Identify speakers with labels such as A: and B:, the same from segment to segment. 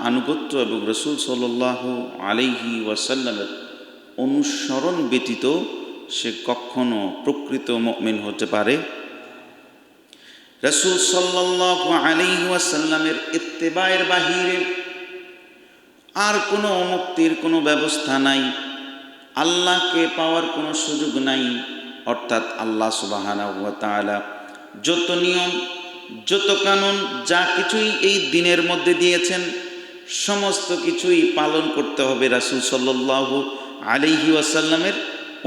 A: আনুগত্য এবং রাসূল সাল্লাল্লাহু আলাইহি ওয়াসাল্লামের অনুসরণ ব্যতীত সে কখনো প্রকৃত মুমিন হতে পারে। রাসূল সাল্লাল্লাহু আলাইহি ওয়াসাল্লামের ইত্তেবায়ের বাহিরে আর কোনো মুক্তির কোনো ব্যবস্থা নাই, আল্লাহকে পাওয়ার কোনো সুযোগ নাই। অর্থাৎ আল্লাহ সুবহানাহু ওয়া তাআলা যত নিয়ম, যত কানুন, যা কিছুই এই দিনের মধ্যে দিয়েছেন সমস্ত কিছুই পালন করতে হবে রাসূল সাল্লাল্লাহু আলাইহি ওয়াসাল্লামের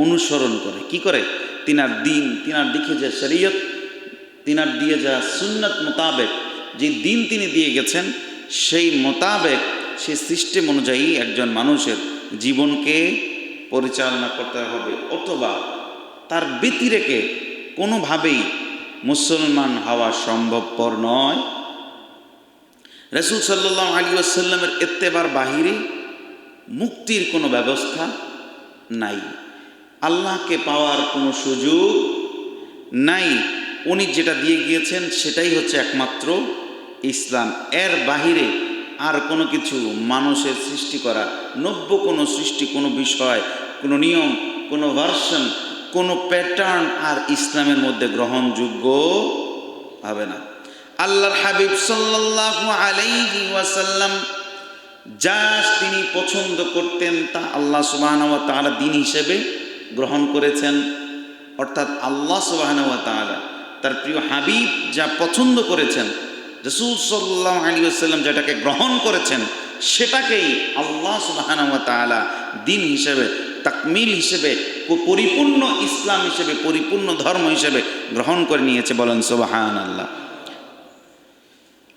A: অনুসরণ করে। কি করে? তিনার দিন, তিনার দিকে যে শরীয়ত, তিনার দিয়ে যা সুন্নাত মোতাবেক যে দিন তিনি দিয়ে গেছেন সেই মোতাবেক, সেই সিস্টেম অনুযায়ী একজন মানুষের জীবনকে পরিচালনা করতে হবে, অথবা তার ব্যতিরেকে কোনোভাবেই মুসলমান হওয়া সম্ভবপর নয়। রাসূল সাল্লাল্লাহু আলাইহি ওয়াসাল্লামের ইত্তেবার বাহিরে মুক্তির কোনো ব্যবস্থা নাই, আল্লাহকে পাওয়ার কোনো সুযোগ নাই। উনি যেটা দিয়ে গিয়েছেন সেটাই হচ্ছে একমাত্র ইসলাম। এর বাহিরে আর কোনো কিছু মানুষের সৃষ্টি করা, নব্য কোনো সৃষ্টি, কোনো বিষয়, কোনো নিয়ম, কোনো ভার্সন, কোনো প্যাটার্ন আর ইসলামের মধ্যে গ্রহণযোগ্য হবে না। আল্লাহর হাবিব সাল্লাল্লাহু আলাইহি ওয়াসাল্লাম যা তিনি পছন্দ করতেন তা আল্লাহ সুবহানাহু ওয়া তাআলা দিন হিসেবে গ্রহণ করেছেন। অর্থাৎ আল্লাহ সুবহানাহু ওয়া তাআলা তার প্রিয় হাবিব যা পছন্দ করেছেন, রাসূল সাল্লাল্লাহু আলাইহি ওয়াসাল্লাম যেটাকে গ্রহণ করেছেন সেটাকেই আল্লাহ সুবহানাহু ওয়া তাআলা দিন হিসেবে, তাকমিল হিসেবে, পরিপূর্ণ ইসলাম হিসেবে, পরিপূর্ণ ধর্ম হিসেবে গ্রহণ করে নিয়েছে। বলেন সুবহানাল্লাহ।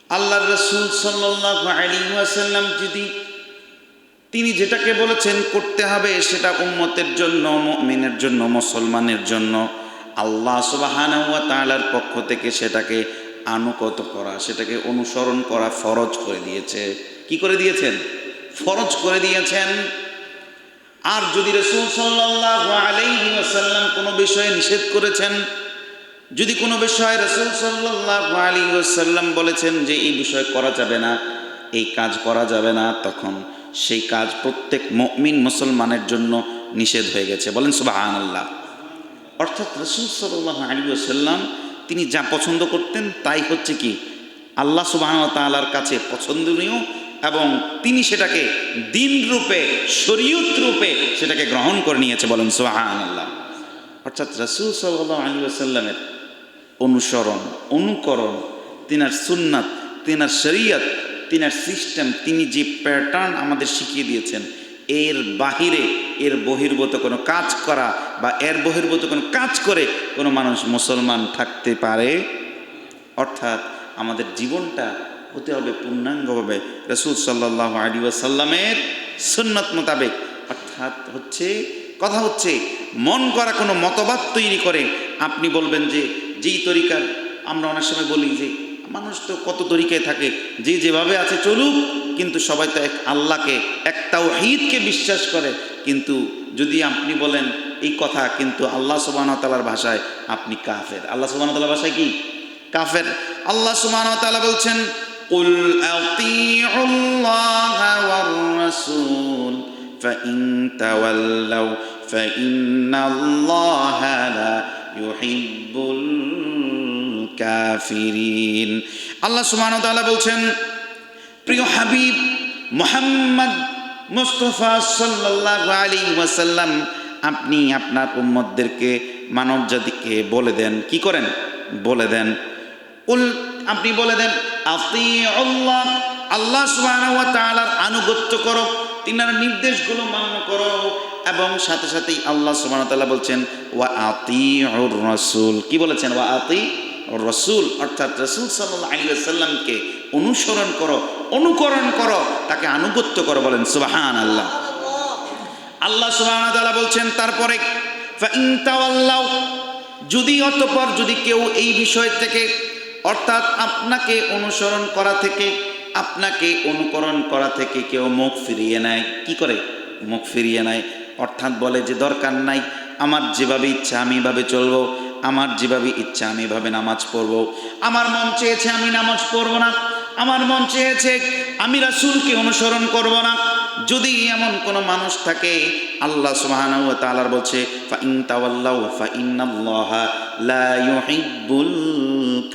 A: আল্লাহর রাসূল সাল্লাল্লাহু আলাইহি ওয়াসাল্লাম যদি তিনি যেটাকে বলেছেন করতে হবে সেটা উম্মতের জন্য, মুমিনের জন্য, মুসলমানের জন্য আল্লাহ সুবহানাহু ওয়া তাআলার পক্ষ থেকে সেটাকে আনুগত করা, সেটাকে অনুসরণ করা ফরজ করে দিয়েছে। কি করে দিয়েছেন? ফরজ করে দিয়েছেন। আর যদি রাসূল সাল্লাল্লাহু আলাইহি ওয়াসাল্লাম কোনো বিষয়ে নিষেধ করেছেন, যদি কোনো বিষয়ে রাসূল সাল্লাল্লাহু আলাইহি ওয়াসাল্লাম বলেছেন যে এই বিষয় করা যাবে না, এই কাজ করা যাবে না, তখন সেই কাজ প্রত্যেক মুমিন মুসলমানের জন্য নিষেধ হয়ে গেছে। বলেন সুবহানাল্লাহ। অর্থাৎ রাসূল সাল্লাল্লাহু আলাইহি ওয়াসাল্লাম তিনি যা পছন্দ করতেন তাই হচ্ছে কি আল্লাহ সুবহানাহু ওয়া তাআলার কাছে পছন্দনীয়, এবং তিনি সেটাকে দিন রূপে, শরীয়ত রূপে সেটাকে গ্রহণ করে নিয়েছে। বলেন সুবহানাল্লাহ। অর্থাৎ রাসূল সাল্লাল্লাহু আলাইহি ওয়াসাল্লামের অনুসরণ, অনুকরণ, তিনার সুন্নাত, তিনার শরীয়ত, তিনার সিস্টেম, তিনি যে প্যাটার্ন আমাদের শিখিয়ে দিয়েছেন, এর বাহিরে, এর বহির্ভূত কোনো কাজ করা বা এর বহির্ভূত কোনো কাজ করে কোনো মানুষ মুসলমান থাকতে পারে? অর্থাৎ আমাদের জীবনটা হতে হবে পূর্ণাঙ্গভাবে রাসূল সাল্লাল্লাহু আলাইহি ওয়াসাল্লামের সুন্নাত মোতাবেক। অর্থাৎ কথা হচ্ছে মন করা কোনো মতবাদ তৈরি করে আপনি বলবেন যে যেই তরিকার, আমরা অনেক সময় বলি যে মানুষ তো কত তরিকায় থাকে, যে যেভাবে আছে চলুক, কিন্তু সবাই তো এক আল্লাহকে, এক তাওহীদকে বিশ্বাস করে। কিন্তু যদি আপনি বলেন এই কথা, কিন্তু আল্লাহ সুবহানাহু ওয়া তাআলার ভাষায় আপনি কাফের। আল্লাহ সুবহানাহু ওয়া তাআলার ভাষায় কি? কাফের। আল্লাহ সুবহানাহু ওয়া তাআলা বলছেন কুল আতিউল্লাহা ওয়ার রাসূল ফাইন তাওয়াল্লাউ ফাইন্নাল্লাহা লা ইউহিব্বুল কাফিরিন। আল্লাহ সুবহানাহু ওয়া তাআলা বলছেন প্রিয় হাবিব মুহাম্মদ মুস্তাফা সাল্লাল্লাহু আলাইহি ওয়াসাল্লাম আপনি আপনার উম্মতদেরকে, মানব জাতিকে বলে দেন, কি করেন? বলে দেন কুল, আপনি বলে দেন আতিউল্লাহ, আল্লাহ সুবহানাহু ওয়া তাআলার আনুগত্য করো, তিনার নির্দেশগুলো মান্য করো, এবং সাথে সাথেই আল্লাহ সুবহানাহু ওয়া তাআলা বলছেন ওয়া আতিউর রাসূল। কি বলেছেন? ওয়া আতিউর রাসূল। অর্থাৎ রাসূল সাল্লাল্লাহু আলাইহি ওয়াসাল্লামকে অনুসরণ করো, অনুকরণ করো, তাকে আনুগত্য করো। বলেন সুবহানাল্লাহ। আল্লাহ সুবহানাহু ওয়া তাআলা বলছেন তারপরে ফাইন তাওয়াল্লাউ, যদি অতঃপর যদি কেউ এই বিষয় থেকে, অর্থাৎ আপনাকে অনুসরণ করা থেকে, আপনাকে অনুকরণ করা থেকে কেউ মুখ ফিরিয়ে নেয়, কি করে? মুখ ফিরিয়ে নেয়। অর্থাৎ বলে যে দরকার নাই, আমার যেভাবে ইচ্ছা আমি এভাবে চলবো, আমার যেভাবে ইচ্ছা আমি এভাবে নামাজ পড়বো, আমার মন চেয়েছে আমি নামাজ পড়বো না, আমার মন চেয়েছে আমি রাসূলকে অনুসরণ করব না। যদি এমন কোনো মানুষ থাকে, আল্লাহ সুবহানাহু ওয়া তাআলা বলছে ফা ইন তাওয়াল্লাউ ফা ইন্নাল্লাহা লা ইউহিব্বুল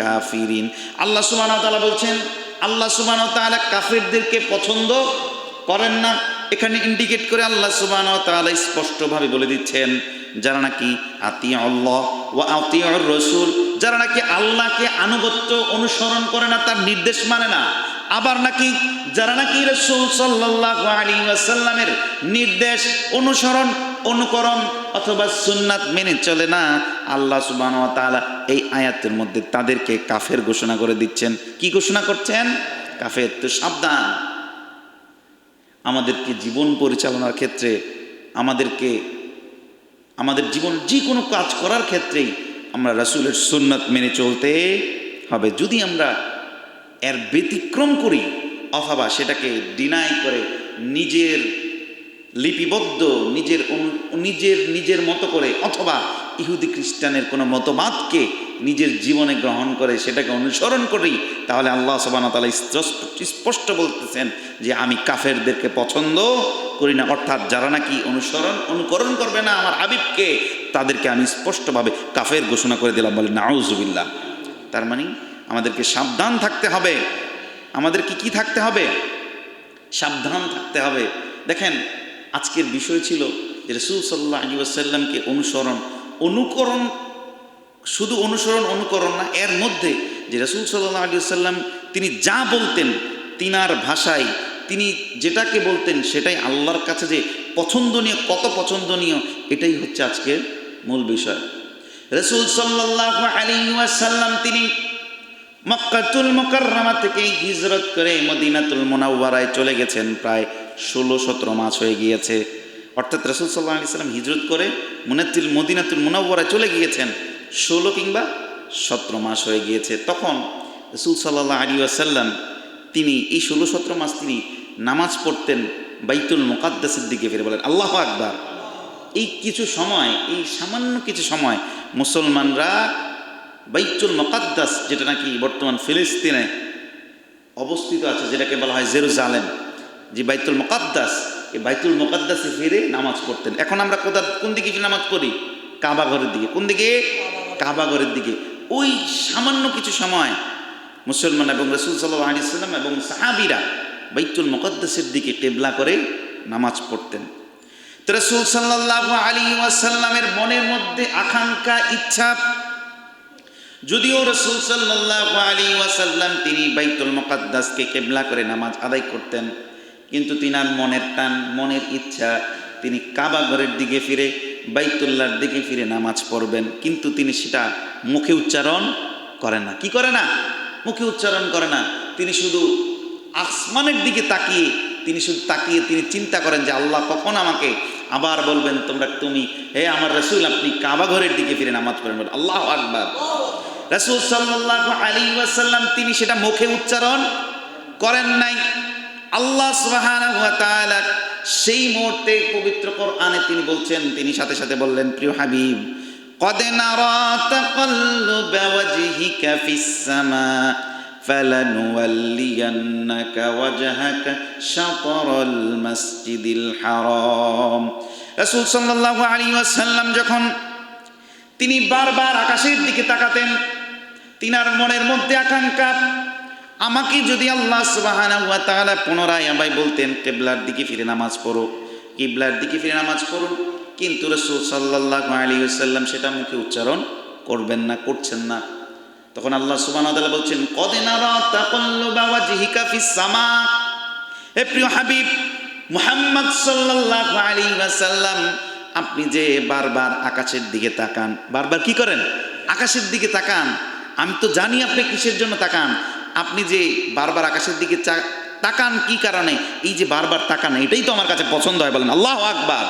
A: কাফিরিন। আল্লাহ সুবহানাহু ওয়া তাআলা বলছেন, আল্লাহ সুবহানাহু ওয়া তাআলা কাফিরদেরকে পছন্দ করেন না। এখানে ইন্ডিকেট করে আল্লাহ সুবহানাহু ওয়া তাআলা স্পষ্টভাবে বলে দিচ্ছেন, যারা নাকি আতিউল্লাহ ওয়া আতিউর রাসূল, যারা নাকি আল্লাহকে আনুগত্য অনুসরণ করে না, তার নির্দেশ মানে না, আবার নাকি যারা নাকি রাসূল সাল্লাল্লাহু আলাইহি ওয়াসাল্লামের নির্দেশ অনুসরণ অনুকরণ অথবা সুন্নাত মেনে চলে না, আল্লাহ সুবহানাহু ওয়া তাআলা এই আয়াতের মধ্যে তাদেরকে কাফের ঘোষণা করে দিচ্ছেন। কি ঘোষণা করছেন? কাফের। তো সাবধান, আমাদেরকে জীবন পরিচালনার ক্ষেত্রে আমাদের জীবন যে কোনো কাজ করার ক্ষেত্রেই আমরা রাসূলের সুন্নাত মেনে চলতে হবে। যদি আমরা এর ব্যতিক্রম করি অথবা সেটাকে ডিনাই করে নিজের লিপিবদ্ধ নিজের মতো করে অথবা ইহুদি খ্রিস্টানের কোনো মতবাদকে নিজের জীবনে গ্রহণ করে সেটাকে অনুসরণ করি, তাহলে আল্লাহ সুবহানাহু ওয়া তাআলা স্পষ্ট বলতেছেন যে আমি কাফেরদেরকে পছন্দ করি না। অর্থাৎ যারা নাকি অনুকরণ করবে না আমার হাবিবকে, তাদেরকে আমি স্পষ্টভাবে কাফের ঘোষণা করে দিলাম। বলে নাউযুবিল্লাহ। তার মানে আমাদেরকে সাবধান থাকতে হবে। আমাদেরকে কি থাকতে হবে? সাবধান থাকতে হবে। দেখেন, আজকের বিষয় ছিল যে রাসূল সাল্লাল্লাহু আলাইহি ওয়াসাল্লামকে অনুকরণ শুধু অনুকরণ না, এর মধ্যে যে রাসূল সাল্লাল্লাহু আলাইহি ওয়াসাল্লাম তিনি যা বলতেন তিনার ভাষায়, তিনি যেটাকে বলতেন সেটাই আল্লাহর কাছে যে পছন্দনীয়, কত পছন্দনীয়, এটাই হচ্ছে আজকের মূল বিষয়। রাসূল সাল্লাল্লাহু আলাইহি ওয়াসাল্লাম তিনি মক্কাতুল মুকাররমা থেকে হিজরত করে মদিনাতুল মুনাওয়ারায় চলে গেছেন। প্রায় 16-17 মাস হয়ে গিয়েছে। অর্থাৎ রাসূল সাল্লাল্লাহু আলাইহি ওয়াসাল্লাম হিজরত করে মদিনাতুল মুনাওয়ারায় চলে গিয়েছেন 16 কিংবা 17 মাস হয়ে গিয়েছে। তখন রাসূল সাল্লাল্লাহু আলাইহি ওয়াসাল্লাম তিনি এই 16-17 মাস তিনি নামাজ পড়তেন বাইতুল মুকাদ্দাসের দিকে ফিরে। বলেন আল্লাহু আকবার। এই সামান্য কিছু সময় মুসলমানরা বাইতুল মুকাদ্দাস, যেটা নাকি বর্তমান ফিলিস্তিনে অবস্থিত আছে, যেটাকে বলা হয় জেরুজালেম, যে বাইতুল মুকাদ্দাস, এই বাইতুল মুকাদ্দাসে ফিরে নামাজ পড়তেন। এখন আমরা কোন দিকে ফিরে নামাজ পড়ি? কাবা ঘরের দিকে। কোন দিকে? কাবা ঘরের দিকে। ওই সামান্য কিছু সময় মুসলমান এবং রাসূল সাল্লাল্লাহু আলাইহি ওয়াসাল্লাম এবং সাহাবীরা বাইতুল মুকাদ্দাসের দিকে কিবলা করে নামাজ পড়তেন। তো রাসূল সাল্লাল্লাহু আলাইহি ওয়াসাল্লামের মনের মধ্যে আকাঙ্ক্ষা, ইচ্ছা, যদিও রাসূল সাল্লাল্লাহু আলাইহি ওয়াসাল্লাম তিনি বাইতুল মুকাদ্দাসকে কিবলা করে নামাজ আদায় করতেন, কিন্তু তিনার মনের টান, মনের ইচ্ছা তিনি কাবা ঘরের দিকে ফিরে, বাইতুল্লাহর দিকে ফিরে নামাজ পড়বেন, কিন্তু তিনি সেটা মুখে উচ্চারণ করেন না। কি করে না? মুখে উচ্চারণ করে না। তিনি শুধু আসমানের দিকে তাকিয়ে তিনি চিন্তা করেন যে আল্লাহ কখন আমাকে আবার বলবেন তুমি হে আমার রাসূল, আপনি কাবা ঘরের দিকে ফিরে নামাজ পড়েন। বলেন আল্লাহু আকবার। রাসূল সাল্লাল্লাহু আলাইহি ওয়াসাল্লাম তিনি সেটা মুখে উচ্চারণ করেন নাই। আল্লাহ সুবহানাহু ওয়া তাআলা সেই মুহূর্তে পবিত্র কোরআনে তিনি বলছেন, তিনি সাথে সাথে বললেন, প্রিয় হাবিব, قد نرى تقلب وجهك في السماء فلنولينك وجهك شطر المسجد الحرام। রাসূল সাল্লাল্লাহু আলাইহি ওয়াসাল্লাম যখন তিনি বারবার আকাশের দিকে তাকাতেন, তিনার মনের মধ্যে আকাঙ্ক্ষা, আমাকে যদি আল্লাহ সুবহানাহু ওয়া তাআলা পুনরায় আবার বলতেন কিবলার দিকে ফিরে নামাজ পড়ো, কিবলার দিকে ফিরে নামাজ পড়ুন, কিন্তু রাসূল সাল্লাল্লাহু আলাইহি ওয়াসাল্লাম সেটা মুখে উচ্চারণ করবেন না, করছেন না। তখন আল্লাহ সুবহানাহু ওয়া তাআলা বলছেন, কদ নারা তাকাল্লুবা ওয়াজহিকা ফিস সামা। হে প্রিয় হাবিব মুহাম্মদ সাল্লাল্লাহু আলাইহি ওয়াসাল্লাম, আপনি যে বারবার আকাশের দিকে তাকান, বারবার কি করেন? আকাশের দিকে তাকান। আমি তো জানি আপনি কিসের জন্য তাকান। আপনি যে বারবার আকাশের দিকে তাকান কি কারণে? এই যে বারবার তাকান, এটাই তো আমার কাছে পছন্দ হয়। বলেন আল্লাহু আকবার।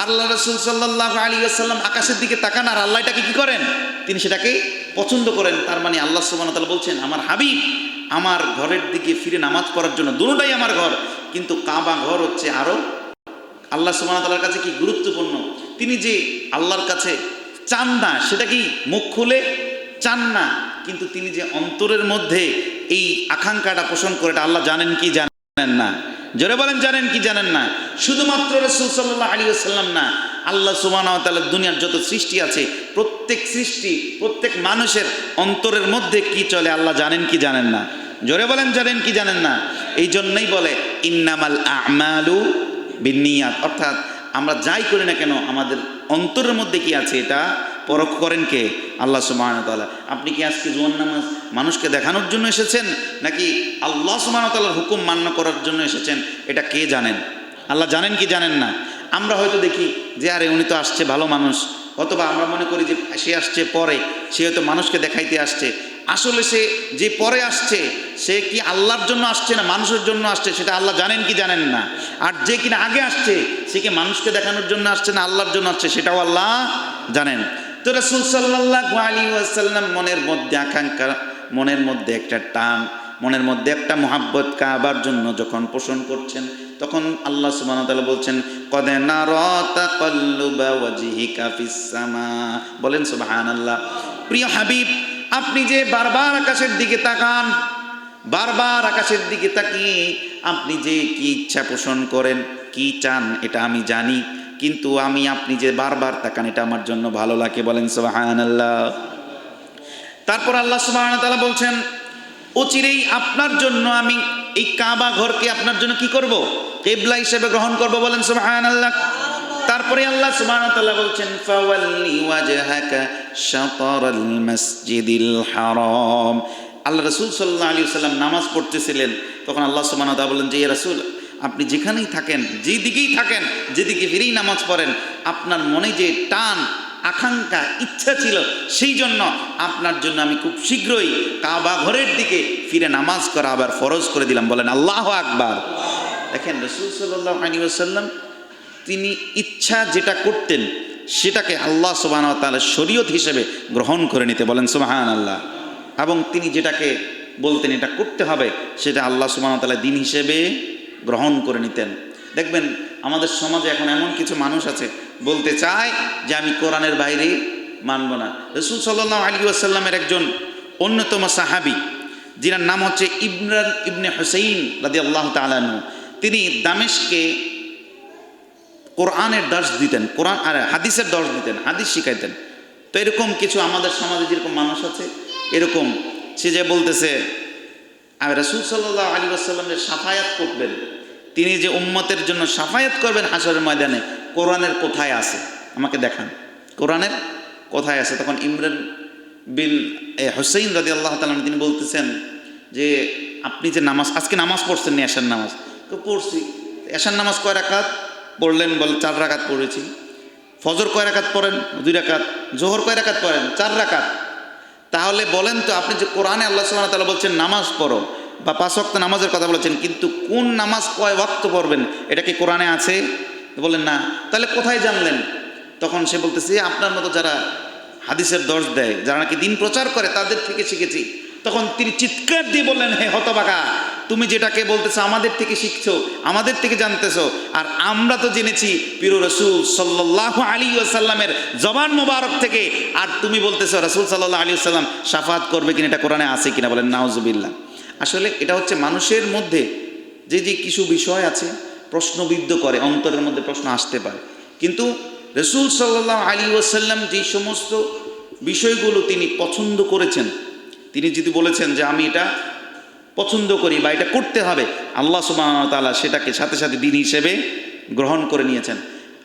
A: আল্লাহ রাসূল সাল্লাল্লাহু আলাইহি ওয়াসাল্লাম আকাশের দিকে তাকান আর আল্লাহ এটাকে কি করেন? তিনি সেটাকে পছন্দ করেন। তার মানে আল্লাহ সুবহানাহু ওয়া তাআলা বলছেন, আমার হাবিব আমার ঘরের দিকে ফিরে নামাজ পড়ার জন্য, দুটোটাই আমার ঘর, কিন্তু কাবা ঘর হচ্ছে আরো আল্লাহ সুবহানাহু ওয়া তাআলার কাছে কি গুরুত্বপূর্ণ। তিনি যে আল্লাহর কাছে চান না, সেটা কি মুখ খুলে চান না, কিন্তু তিনি যে অন্তরের মধ্যে এই আকাঙ্ক্ষাটা পোষণ করে, এটা আল্লাহ জানেন কি জানেন না? জোরে বলেন, জানেন কি জানেন না? শুধুমাত্র রাসূল সাল্লাল্লাহু আলাইহি ওয়াসাল্লাম না, আল্লাহ সুবহানাহু ওয়া তাআলা দুনিয়ার যত সৃষ্টি আছে, প্রত্যেক সৃষ্টি, প্রত্যেক মানুষের অন্তরের মধ্যে কি চলে আল্লাহ জানেন কি জানেন না? জোরে বলেন, জানেন কি জানেন না? এই জন্যই বলে ইন্নামাল আ'মালু বিন্নিয়াত, অর্থাৎ আমরা যাই করি না কেন আমাদের অন্তরের মধ্যে কি আছে এটা পরখ করেন কে? আল্লাহ সুবহানাহু ওয়া তাআলা। আপনি কি আজকে জোহর নামাজ মানুষকে দেখানোর জন্য এসেছেন, নাকি আল্লাহ সুবহানাহু ওয়া তাআলার হুকুম মান্য করার জন্য এসেছেন? এটা কে জানেন? আল্লাহ জানেন কি জানেন না? আমরা হয়তো দেখি যে আরে উনি তো আসছে ভালো মানুষ, অথবা আমরা মনে করি যে সে আসছে পরে, সে হয়তো মানুষকে দেখাইতে আসছে। আসলে সে যে পরে আসছে সে কি আল্লাহর জন্য আসছে না মানুষের জন্য আসছে, সেটা আল্লাহ জানেন কি জানেন না? আর যে কিনা আগে আসছে সে কি মানুষকে দেখানোর জন্য আসছে না আল্লাহর জন্য আসছে, সেটাও আল্লাহ জানেন। তো রাসূল সাল্লাল্লাহু আলাইহি ওয়াসাল্লাম মনের মধ্যে আকাঙ্ক্ষা, মনের মধ্যে একটা টান, মনের মধ্যে একটা মুহাব্বত কাবার জন্য যখন পোষণ করছেন, তখন আল্লাহ সুবহানাহু ওয়া তাআলা বলছেন কদ নারা তাকাল্লুবা ওয়াজহিকা ফিস সামা। বলেন সুবহানাল্লাহ। প্রিয় হাবিব, আপনি যে বারবার আকাশের দিকে তাকান, বারবার আকাশের দিকে তাকিয়ে আপনি যে কি ইচ্ছা পোষণ করেন, কি চান, এটা আমি জানি, কিন্তু আপনি যে বারবার তাকান এটা আমার জন্য ভালো লাগে। বলেন সুবহানাল্লাহ। তারপর আল্লাহ সুবহানাহু ওয়া তাআলা বলছেন অচিরেই আপনার জন্য আমি এই কাবা ঘরকে আপনার জন্য কি করব? কিবলা হিসেবে গ্রহণ করব। বলেন সুবহানাল্লাহ। তারপরে আল্লাহ সুবহানাহু ওয়া তাআলা বলছেন ফাওয়াল্লি ওয়াজহাকা শাতরাল মাসজিদিল হারাম। আল্লাহ রাসূল সাল্লাল্লাহু আলাইহি ওয়াসাল্লাম নামাজ পড়তেছিলেন, তখন আল্লাহ সুবহানাহু ওয়া তাআলা বললেন যে ইয়া রাসূল, আপনি যেখানেই থাকেন, যেদিকেই থাকেন, যেদিকে ফিরেই নামাজ পড়েন, আপনার মনে যে টান, আকাঙ্ক্ষা, ইচ্ছা ছিল, সেই জন্য আপনার জন্য আমি খুব শীঘ্রই কাবা ঘরের দিকে ফিরে নামাজ করা আবার ফরজ করে দিলাম। বলেন আল্লাহু আকবার। দেখেন রাসূল সাল্লাল্লাহু আলাইহি ওয়াসাল্লাম তিনি ইচ্ছা যেটা করতেন সেটাকে আল্লাহ সুবহানাহু ওয়া তাআলা শরীয়ত হিসেবে গ্রহণ করে নিতে। বলেন সুবহানাল্লাহ। এবং তিনি যেটাকে বলতেন এটা করতে হবে, সেটা আল্লাহ সুবহানাহু ওয়া তাআলা দ্বীন হিসেবে গ্রহণ করে নিতেন। দেখবেন আমাদের সমাজে এখন এমন কিছু মানুষ আছে বলতে চায় যে আমি কোরআনের বাইরে মানব না। রাসূল সাল্লাল্লাহু আলাইহি ওয়াসাল্লামের একজন অন্যতম সাহাবী, যিনার নাম হচ্ছে ইমরান ইবনে হুসাইন রাদিয়াল্লাহু তাআলা আনহু, তিনি দামেস্কে কোরআনের দর্শ দিতেন, কোরআন আর হাদিসের দর্শ দিতেন, হাদিস শিখাইতেন। তো এরকম কিছু আমাদের সমাজে যেরকম মানুষ আছে, এরকম সে যে বলতেছে আমি রাসূল সাল্লাল্লাহু আলাইহি ওয়াসাল্লামের শাফায়াত করবেন, তিনি যে উম্মতের জন্য শাফায়াত করবেন হাশরের ময়দানে, কোরআনের কোথায় আছে আমাকে দেখান, কোরআনের কোথায় আছে? তখন ইমরান বিন হুসাইন রাদিয়াল্লাহু তাআলা তিনি বলতেছেন যে আপনি যে নামাজ, আজকে নামাজ পড়ছেন নি এশার নামাজ? তো পড়ছি। এশার নামাজ কয় রাকাত পড়লেন? বলে 4 রাকাত পড়েছি। ফজর কয় রাকাত পড়েন? 2 রাকাত। জোহর কয় রাকাত পড়েন? 4 রাকাত। তাহলে বলেন তো, আপনি যে কোরআনে আল্লাহ সুবহানাহু ওয়া তাআলা বলছেন নামাজ পড়ো বা 5 ওয়াক্ত নামাজের কথা বলেছেন, কিন্তু কোন নামাজ কয় ওয়াক্ত পড়বেন এটা কি কোরআনে আছে? বলেন না। তাহলে কোথায় জানলেন? তখন সে বলতেছে আপনার মতো যারা হাদিসের দর্শ দেয়, যারা নাকি দিন প্রচার করে, তাদের থেকে শিখেছি। তখন তিনি চিৎকার দিয়ে বললেন হে হতভাগা, তুমি যেটাকে বলতেছো আমাদের থেকে শিখছো, আমাদের থেকে জানতেছো, আর আমরা তো জেনেছি প্রিয় রাসূল সাল্লাল্লাহু আলাইহি ওয়াসাল্লামের জবান মোবারক থেকে, আর তুমি বলতেছো রাসূল সাল্লাল্লাহু আলাইহি ওয়াসাল্লাম শাফাত করবে কিনা, এটা কোরআনে আছে কিনা? বলেন নাউজুবিল্লাহ। আসলে এটা হচ্ছে মানুষের মধ্যে যে যে কিছু বিষয় আছে প্রশ্নবিদ্ধ করে, অন্তরের মধ্যে প্রশ্ন আসতে পারে, কিন্তু রাসূল সাল্লাল্লাহু আলাইহি ওয়াসাল্লাম যে সমস্ত বিষয়গুলো তিনি পছন্দ করেছেন, তিনি যদি বলেছেন যে আমি এটা পছন্দ করি বা এটা করতে হবে, আল্লাহ সুবহানাহু ওয়া তাআলা সেটাকে সাথে সাথে দ্বীন হিসেবে গ্রহণ করে নিয়েছেন।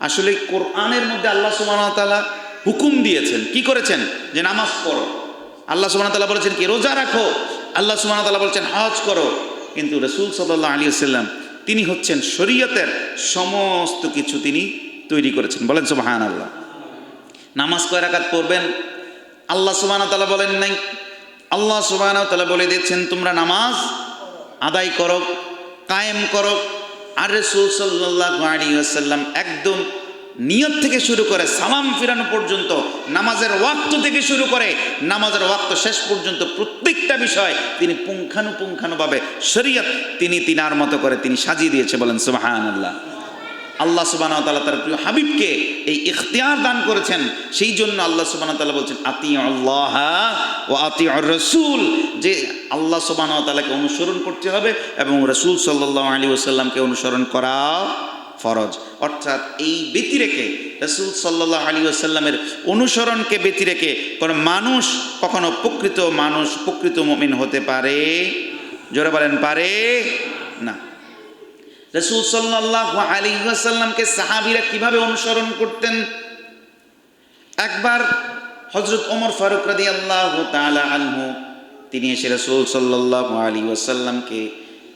A: আসলে কোরআনের মধ্যে আল্লাহ সুবহানাহু ওয়া তাআলা হুকুম দিয়েছেন, কি করেছেন? যে নামাজ পড়ো। আল্লাহ সুবহানাহু ওয়া তাআলা বলেছেন কি রোজা রাখো, আল্লাহ সুবহানাহু ওয়া তাআলা বলেছেন হজ করো। কিন্তু রাসূল সাল্লাল্লাহু আলাইহি ওয়াসাল্লাম তিনি হচ্ছেন শরীয়তের সমস্ত কিছু তিনি তৈরি করেছেন। বলেন সুবহানাল্লাহ। নামাজ কয় রাকাত পড়বেন আল্লাহ সুবহানাহু ওয়া তাআলা বলেন নাই, আল্লাহ সুবহানাহু ওয়া তাআলা বলে দিয়েছেন তোমরা নামাজ আদায় করো, কায়েম করো। আর রাসূল সাল্লাল্লাহু আলাইহি ওয়াসাল্লাম একদম নিয়ত থেকে শুরু করে সালাম ফিরানো পর্যন্ত, নামাজের ওয়াক্ত থেকে শুরু করে নামাজের ওয়াক্ত শেষ পর্যন্ত প্রত্যেকটা বিষয় তিনি পুঙ্খানুপুঙ্খানুভাবে শরীয়ত তিনি তিনার মতো করে তিনি সাজিয়ে দিয়েছে। বলেন সুবহানাল্লাহ। আল্লাহ সুবহানাহু ওয়া তাআলা তার প্রিয় হাবিবকে এই ইখতিয়ার দান করেছেন। সেই জন্য আল্লাহ সুবহানাহু ওয়া তাআলা বলছেন আতিউল্লাহ ওয়া আতিউর রাসূল, যে আল্লাহ সুবহানাহু ওয়া তাআলাকে অনুসরণ করতে হবে এবং রাসূল সাল্লাল্লাহু আলাইহি ওয়াসাল্লামকে অনুসরণ করা ফরজ। অর্থাৎ এই ব্যতি রেখে রাসূল সাল্লাল্লাহু আলাইহি ওয়াসাল্লামের অনুসরণকে ব্যতি রেখে কোনো মানুষ কখনো প্রকৃত মানুষ, প্রকৃত মুমিন হতে পারে? জোরে বলেন, পারে না। রাসূল সাল্লাল্লাহু আলাইহি ওয়াসাল্লামকে সাহাবীরা কিভাবে অনুসরণ করতেন? একবার হযরত ওমর ফারুক রাদিয়াল্লাহু তাআলা আনহু তিনি এসে রাসূল সাল্লাল্লাহু আলাইহি ওয়াসাল্লামকে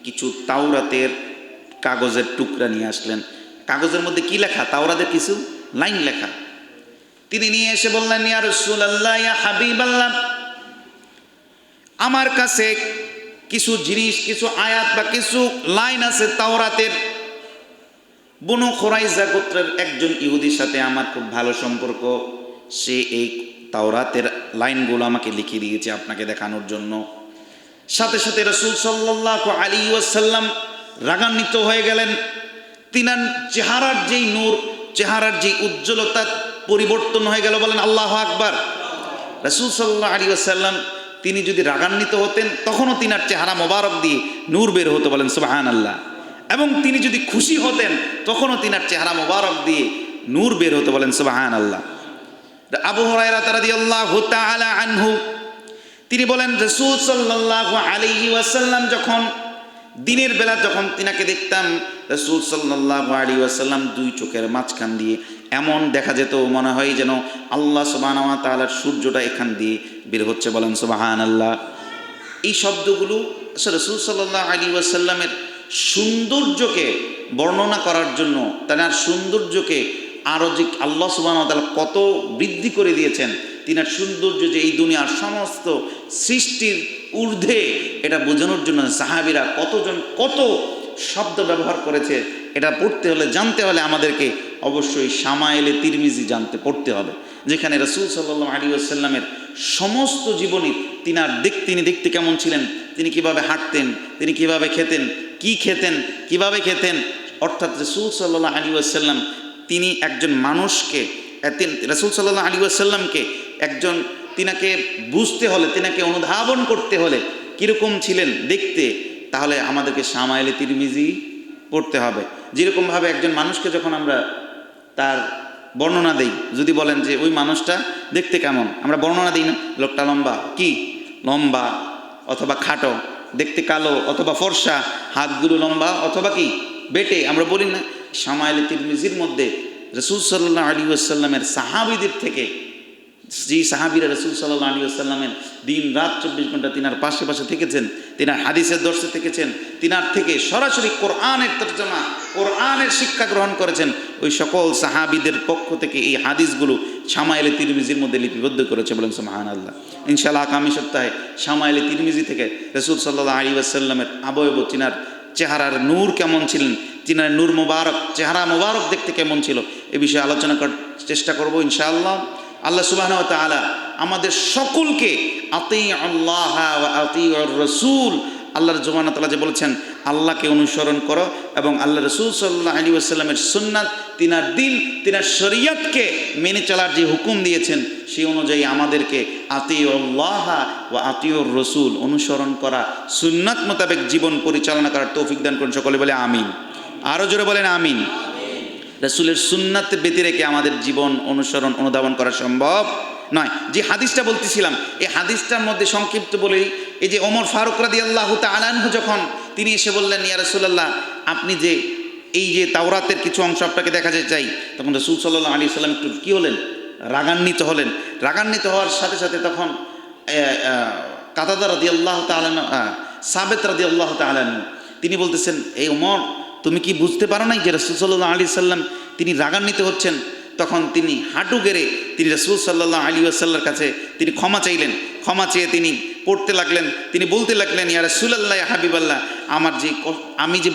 A: কিছু তাওরাতের কাগজের টুকরা নিয়ে আসলেন। কাগজের মধ্যে কি লেখা? তাওরাতের কিছু লাইন লেখা। তিনি নিয়ে এসে বললেন, ইয়া রাসূলুল্লাহ, ইয়া হাবিবাল্লাহ, আমার কাছে কিছু জিনিস, কিছু আয়াত বা কিছু লাইন আছে তাওরাতের। বনু খুরাইজা গোত্রের একজন ইহুদির সাথে আমার খুব ভালো সম্পর্ক। সে এই তাওরাতের লাইনগুলো আমাকে লিখে দিয়েছে আপনাকে দেখানোর জন্য। সাথে সাথে রাসূল সাল্লাল্লাহু আলাইহি ওয়াসাল্লাম রাগান্বিত হয়ে গেলেন। তিনার চেহারার যেই নূর, চেহারার যেই উজ্জ্বলতা পরিবর্তন হয়ে গেল। বলেন আল্লাহু আকবার। রাসূল সাল্লাল্লাহু আলাইহি ওয়াসাল্লাম তিনি যদি রাগান্বিত হতেন তখনও তিনার চেহারা মোবারক দিয়ে নূর বের হতো। বলেন সুবহানাল্লাহ। এবং তিনি যদি খুশি হতেন তখনও তিনার চেহারা মোবারক দিয়ে নূর বের হতো। বলেন সুবহানাল্লাহ। আবু হুরায়রা রাদিয়াল্লাহু তাআলা আনহু তিনি বলেন, রাসূল সাল্লাল্লাহু আলাইহি ওয়াসাল্লাম যখন দিনের বেলা যখন তিনাকে দেখতাম, রাসূল সাল্লাল্লাহু আলাইহি ওয়াসাল্লাম দুই চোখের মাঝখান দিয়ে এমন দেখা যেত মনে হয় যেন আল্লাহ সুবহানাহু ওয়া তাআলার সূর্যটা এখান দিয়ে বের হচ্ছে। বলেন সুবহানাল্লাহ। এই শব্দগুলো রাসূল সাল্লাল্লাহু আলাইহি ওয়াসাল্লামের সৌন্দর্যকে বর্ণনা করার জন্য, তার সৌন্দর্যকে আরও যে আল্লাহ সুবহানাহু ওয়া তাআলা কত বৃদ্ধি করে দিয়েছেন, তিনার সৌন্দর্য যে এই দুনিয়ার সমস্ত সৃষ্টির ঊর্ধ্বে, এটা বোঝানোর জন্য সাহাবীরা কত শব্দ ব্যবহার করেছে। এটা পড়তে হলে, জানতে হলে আমাদেরকে অবশ্যই শামায়েলে তিরমিজি পড়তে হবে, যেখানে রাসূল সাল্লাল্লাহু আলাইহি ওয়াসাল্লামের সমস্ত জীবনী তিনি দেখতে কেমন ছিলেন, তিনি কিভাবে হাঁটতেন, তিনি কিভাবে খেতেন, কি খেতেন, কিভাবে খেতেন। অর্থাৎ রাসূল সাল্লাল্লাহু আলাইহি ওয়াসাল্লাম তিনি একজন মানুষকে, রাসূল সাল্লাল্লাহু আলাইহি ওয়াসাল্লামকে তিনাকে বুঝতে হলে, তিনাকে অনুধাবন করতে হলে কীরকম ছিলেন দেখতে, তাহলে আমাদেরকে শামায়েলে তিরমিজি পড়তে হবে। যেরকমভাবে একজন মানুষকে যখন আমরা তার বর্ণনা দেই, যদি বলেন যে ওই মানুষটা দেখতে কেমন, আমরা বর্ণনা দিই না, লোকটা লম্বা অথবা খাটো, দেখতে কালো অথবা ফর্সা, হাতগুলো লম্বা অথবা কি বেটে, আমরা বলি না। শামায়েলে তিরমিজির মধ্যে রাসূল সাল্লাল্লাহু আলাইহি ওয়াসাল্লামের সাহাবীদের থেকে, যেই সাহাবীরা রাসূল সাল্লাল্লাহু আলাইহি ওয়াসাল্লামের দিন রাত 24 ঘন্টা তিনার পাশে থেকেছেন, তিনার হাদিসের দর্শে থেকেছেন, তিনার থেকে সরাসরি কোরআনের তরজমা, কোরআনের শিক্ষা গ্রহণ করেছেন, ওই সকল সাহাবীদের পক্ষ থেকে এই হাদিসগুলো শামায়েলে তিরমিজির মধ্যে লিপিবদ্ধ করেছে। বলেন সুবহানাল্লাহ। ইনশাআল্লাহ আগামী সপ্তাহে শামায়েলে তিরমিজি থেকে রাসূল সাল্লাল্লাহু আলাইহি ওয়াসাল্লামের আবয়ব, তিনার চেহারার নূর কেমন ছিলেন, তিনার নূর মোবারক, চেহারা মোবারক দেখতে কেমন ছিল, এ বিষয়ে আলোচনা করার চেষ্টা করব ইনশাআল্লাহ। আল্লাহ সুবহানাহু ওয়া তাআলা আমাদের সকলকে আতিউল্লাহ ওয়া আতিউর রাসূল, আল্লাহর সুবহানাহু ওয়া তাআলা যে বলেছেন আল্লাহকে অনুসরণ করো এবং আল্লাহ রাসূল সাল্লাল্লাহু আলাইহি ওয়াসাল্লামের সুন্নাত, তিনার দিন, তিনার শরীয়তকে মেনে চলার যে হুকুম দিয়েছেন, সেই অনুযায়ী আমাদেরকে আতিউল্লাহ ওয়া আতিউর রাসূল অনুসরণ করা, সুন্নাত মোতাবেক জীবন পরিচালনা করার তৌফিক দান করুন। সকলে বলে আমিন। আরও জোরে বলেন আমিন। রাসূলের সুন্নাত ব্যতি রেখে আমাদের জীবন অনুধাবন করা সম্ভব নয়। যে হাদিসটা বলতেছিলাম, এই হাদিসটার মধ্যে সংক্ষিপ্ত বলেই, এই যে ওমর ফারুক রাদিয়াল্লাহু তাআলা আনহু যখন তিনি এসে বললেন, ইয়া রাসূলুল্লাহ, আপনি যে এই যে তাওরাতের কিছু অংশ আপনাকে দেখাতে চাই, তখন রাসূল সাল্লাল্লাহু আলাইহি ওয়াসাল্লাম একটু কী হলেন, রাগান্বিত হলেন। রাগান্বিত হওয়ার সাথে সাথে তখন কাতাদা রাদিয়াল্লাহু তাআলা, সাবেত রাদিয়াল্লাহু তাআলা তিনি বলতেছেন, এই ওমর, তুমি কি বুঝতে পারো নাই যে রাসূল সাল্লাল্লাহু আলাইহি ওয়াসাল্লাম তিনি রাগান্বিত হচ্ছেন? তখন তিনি হাঁটু গেড়ে তিনি রাসূল সাল্লাল্লাহু আলাইহি ওয়াসাল্লামের কাছে তিনি ক্ষমা চাইলেন। ক্ষমা চেয়ে তিনি পড়তে লাগলেন, তিনি বলতে লাগলেন, ইয়া রাসূলুল্লাহ, ইয়া হাবিবাল্লাহ, আমি যে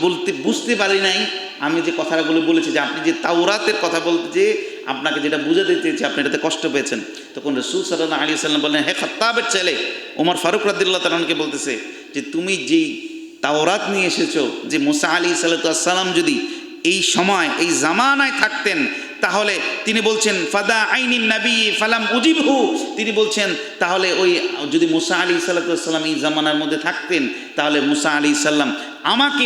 A: বুঝতে পারি নাই, আমি যে কথাগুলো বলেছি, যে আপনি যে তাওরাতের কথা বলতে, যে আপনাকে যেটা বুঝাতে চেয়েছি আপনি এটাতে কষ্ট পেয়েছেন। তখন রাসূল সাল্লাল্লাহু আলাইহি ওয়াসাল্লাম বললেন, হে খাত্তাবের ছেলে, ওমর ফারুক রাদিয়াল্লাহু তাআলা আনহুকে বলতেছে যে তুমি যেই তাওরাত নিয়ে এসেছো, যে মুসা আলাইহিস সালাতু ওয়াস সালাম যদি এই সময় এই জামানায় থাকতেন তাহলে তিনি বলছেন ফাদা আইনিন নবী ফালাম উজিবহু, তিনি বলছেন তাহলে ওই যদি মুসা আলাইহিস সালাম এই জামানার মধ্যে থাকতেন তাহলে মুসা আলাইহিস সালাম আমাকে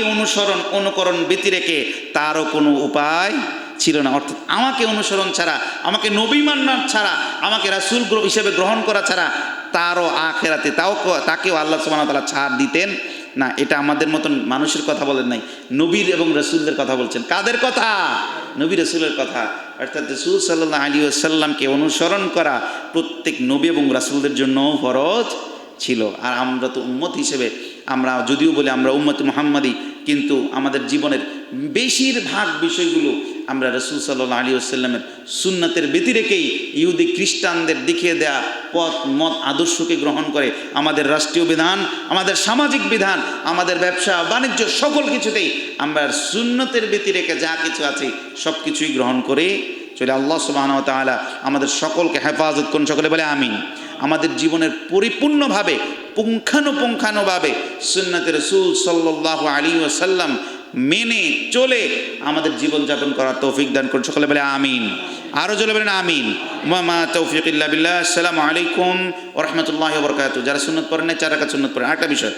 A: অনুকরণ ব্যতি রেখে তারও কোনো উপায় ছিল না। অর্থাৎ আমাকে অনুসরণ ছাড়া, আমাকে নবী মান্না ছাড়া, আমাকে রাসূল হিসেবে গ্রহণ করা ছাড়া তারও আখেরাতে তাকেও আল্লাহ সুবহানাহু ওয়া তাআলা ছাড় দিতেন না। এটা আমাদের মতন মানুষের কথা বলেন নাই, নবীর এবং রাসূলদের কথা বলছেন। কাদের কথা? নবী রাসূলের কথা। অর্থাৎ রাসূল সাল্লাল্লাহু আলাইহি ওয়াসাল্লামকে অনুসরণ করা প্রত্যেক নবী এবং রাসূলদের জন্য ফরজ ছিল। আর আমরা তো উম্মত হিসেবে, আমরা যদিও বলি আমরা উম্মত মুহাম্মাদি, কিন্তু আমাদের জীবনের বেশিরভাগ বিষয়গুলো আমরা রাসূল সাল্লাল্লাহু আলাইহি ওয়াসাল্লামের সুন্নাতের ব্যতি রেখেই ইহুদি খ্রিস্টানদের দেখিয়ে দেয়া পথ মত আদর্শকে গ্রহণ করে আমাদের রাষ্ট্রীয় বিধান, আমাদের সামাজিক বিধান, আমাদের ব্যবসা বাণিজ্য সকল কিছুতেই আমরা সুন্নতের ব্যতি রেখে যা কিছু আছে সব কিছুই গ্রহণ করে চলে। আল্লাহ সুবহানাহু ওয়া তাআলা আমাদের সকলকে হেফাজত করুন, সকলে বলে আমিন। আমাদের জীবনের পরিপূর্ণভাবে পুঙ্খানুপুঙ্খানুভাবে সুন্নতে রাসূল সাল্লাল্লাহু আলাইহি ওয়াসাল্লাম মেনে চলে আমাদের জীবনযাপন করার তৌফিক দান করুন, সকলে বলে আমিন। আরও জোরে বলেন আমিন। মা তৌফিক ইল্লা বিল্লাহ। আসসালামু আলাইকুম ওয়া রাহমাতুল্লাহি ওয়া বারাকাতুহু। যারা সুন্নত পড়েন না 4 রাকাত সুন্নত পড়েন। আরেকটা বিষয়,